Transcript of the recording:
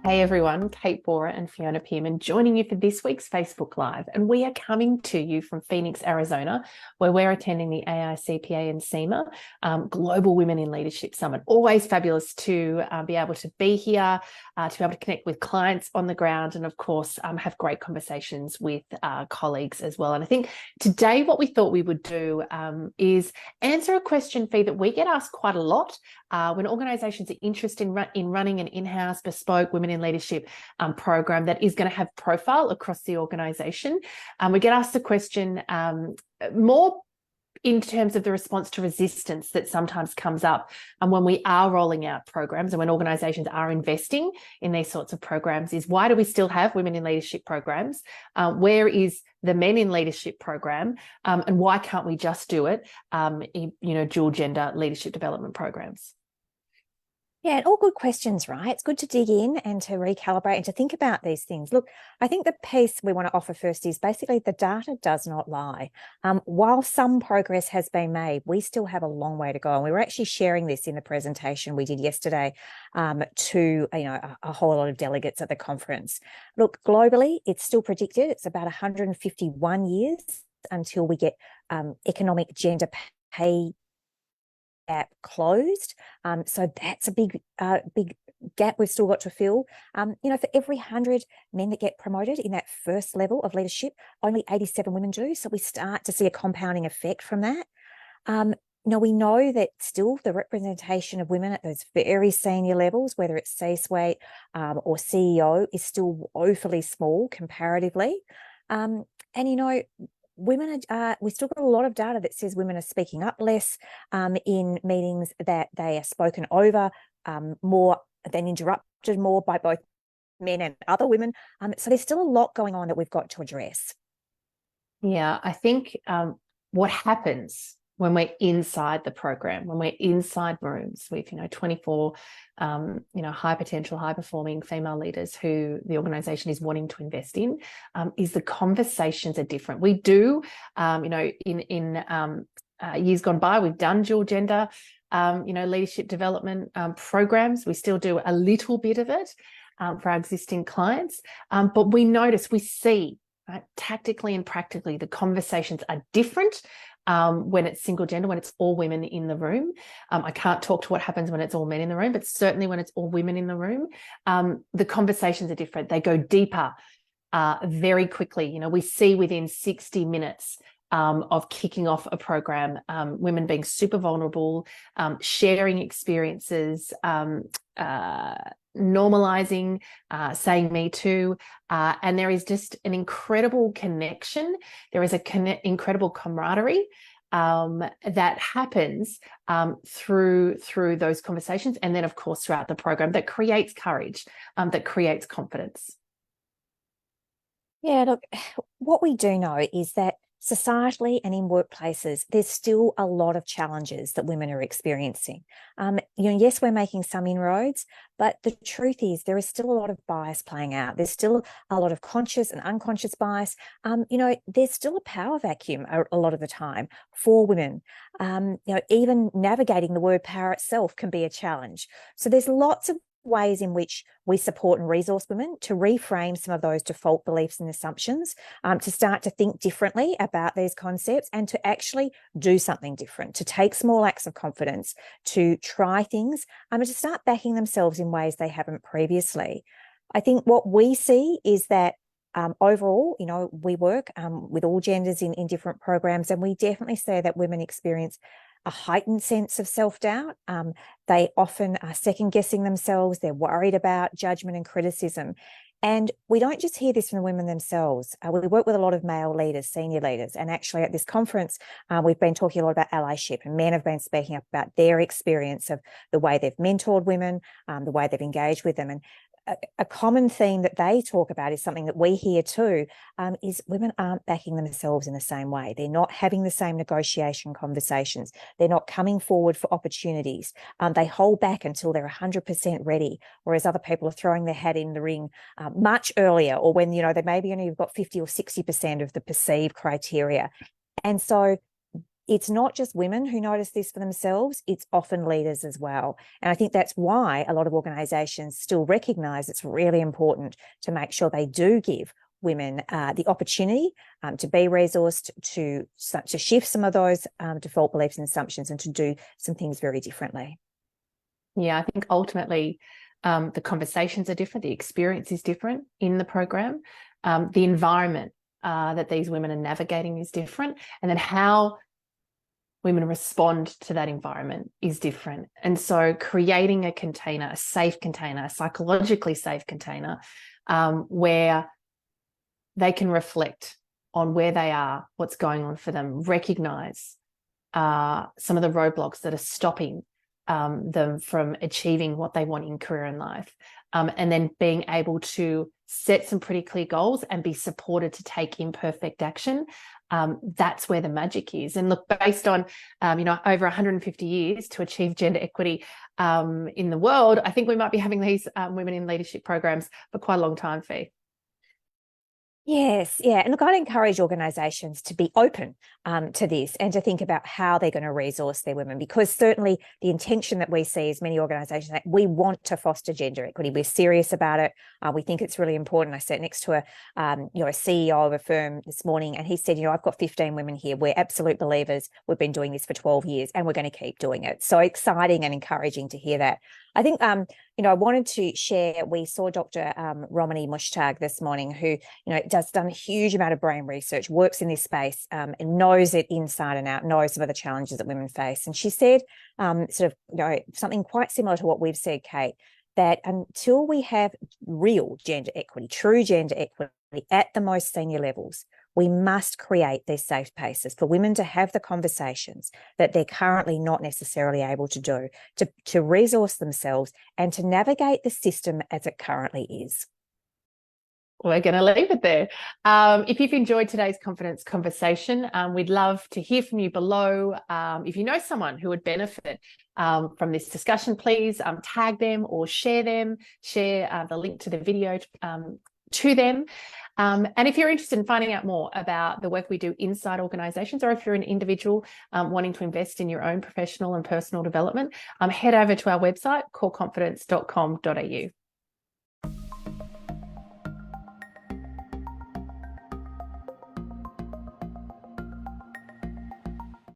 Hey everyone, Kate Bora and Fiona Pearman joining you for this week's Facebook Live. And we are coming to you from Phoenix, Arizona, where we're attending the AICPA and SEMA Global Women in Leadership Summit. Always fabulous to be able to be here, to be able to connect with clients on the ground, and of course, have great conversations with colleagues as well. And I think today what we thought we would do is answer a question, Fee, that we get asked quite a lot when organisations are interested in running an in-house bespoke women in leadership program that is going to have profile across the organisation. We get asked the question more in terms of the response to resistance that sometimes comes up when we are rolling out programs and when organisations are investing in these sorts of programs is, why do we still have women in leadership programs? Where is the men in leadership program? And why can't we just do it in, dual gender leadership development programs? Yeah, and all good questions, right? It's good to dig in and to recalibrate and to think about these things. Look, I think the piece we want to offer first is basically the data does not lie. While some progress has been made, we still have a long way to go. And we were actually sharing this in the presentation we did yesterday to a whole lot of delegates at the conference. Look, globally, it's still predicted it's about 151 years until we get economic gender pay gap closed. So that's a big gap we've still got to fill. For every 100 men that get promoted in that first level of leadership, only 87 women do. So we start to see a compounding effect from that. We know that still the representation of women at those very senior levels, whether it's C-suite or CEO, is still woefully small comparatively. Women we still got a lot of data that says women are speaking up less in meetings, that they are spoken over more than interrupted more by both men and other women. So there's still a lot going on that we've got to address. Yeah, I think what happens when we're inside the program, when we're inside rooms with 24 high potential, high performing female leaders who the organisation is wanting to invest in, is the conversations are different. We do, in years gone by, we've done dual gender, leadership development programs. We still do a little bit of it for our existing clients, but we see, right, tactically and practically, the conversations are different. When it's single gender, when it's all women in the room. I can't talk to what happens when it's all men in the room, but certainly when it's all women in the room, the conversations are different. They go deeper very quickly. We see within 60 minutes of kicking off a program, women being super vulnerable, sharing experiences, normalizing, saying me too, and there is just an incredible connection. There is incredible camaraderie that happens through those conversations, and then of course throughout the program, that creates courage, that creates confidence. Yeah, look, what we do know is that societally and in workplaces, there's still a lot of challenges that women are experiencing. Yes, we're making some inroads, but the truth is there is still a lot of bias playing out. There's still a lot of conscious and unconscious bias. There's still a power vacuum a lot of the time for women. Even navigating the word power itself can be a challenge. So there's lots of ways in which we support and resource women to reframe some of those default beliefs and assumptions, to start to think differently about these concepts and to actually do something different, to take small acts of confidence, to try things, and to start backing themselves in ways they haven't previously. I think what we see is that overall, we work with all genders in different programs, and we definitely say that women experience a heightened sense of self-doubt. They often are second-guessing themselves. They're worried about judgment and criticism. And we don't just hear this from the women themselves. We work with a lot of male leaders, senior leaders, and actually at this conference, we've been talking a lot about allyship, and men have been speaking up about their experience of the way they've mentored women, the way they've engaged with them. And a common theme that they talk about is something that we hear too, is women aren't backing themselves in the same way. They're not having the same negotiation conversations. They're not coming forward for opportunities. They hold back until they're 100% ready, whereas other people are throwing their hat in the ring much earlier, or when, they maybe only got 50 or 60% of the perceived criteria. And so it's not just women who notice this for themselves, it's often leaders as well. And I think that's why a lot of organisations still recognise it's really important to make sure they do give women the opportunity to be resourced, to shift some of those default beliefs and assumptions, and to do some things very differently. Yeah, I think ultimately the conversations are different, the experience is different in the program, the environment that these women are navigating is different, and then how women respond to that environment is different. And so creating a container, a safe container, a psychologically safe container, where they can reflect on where they are, what's going on for them, recognize some of the roadblocks that are stopping them from achieving what they want in career and life, and then being able to set some pretty clear goals and be supported to take imperfect action. That's where the magic is. And look, based on over 150 years to achieve gender equity in the world, I think we might be having these women in leadership programs for quite a long time, Fee. Yes, yeah. And look, I'd encourage organisations to be open to this and to think about how they're going to resource their women, because certainly the intention that we see is many organisations that we want to foster gender equity. We're serious about it. We think it's really important. I sat next to a CEO of a firm this morning, and he said, I've got 15 women here. We're absolute believers. We've been doing this for 12 years and we're going to keep doing it. So exciting and encouraging to hear that. I think, I wanted to share, we saw Dr. Romani Mushtaq this morning, who, done a huge amount of brain research, works in this space, and knows it inside and out, knows some of the challenges that women face. And she said something quite similar to what we've said, Kate, that until we have real gender equity, true gender equity at the most senior levels, we must create these safe spaces for women to have the conversations that they're currently not necessarily able to do, to resource themselves and to navigate the system as it currently is. We're going to leave it there. If you've enjoyed today's confidence conversation, we'd love to hear from you below. If you know someone who would benefit from this discussion, please tag them or share the link to the video to them. And if you're interested in finding out more about the work we do inside organisations, or if you're an individual wanting to invest in your own professional and personal development, head over to our website, coreconfidence.com.au.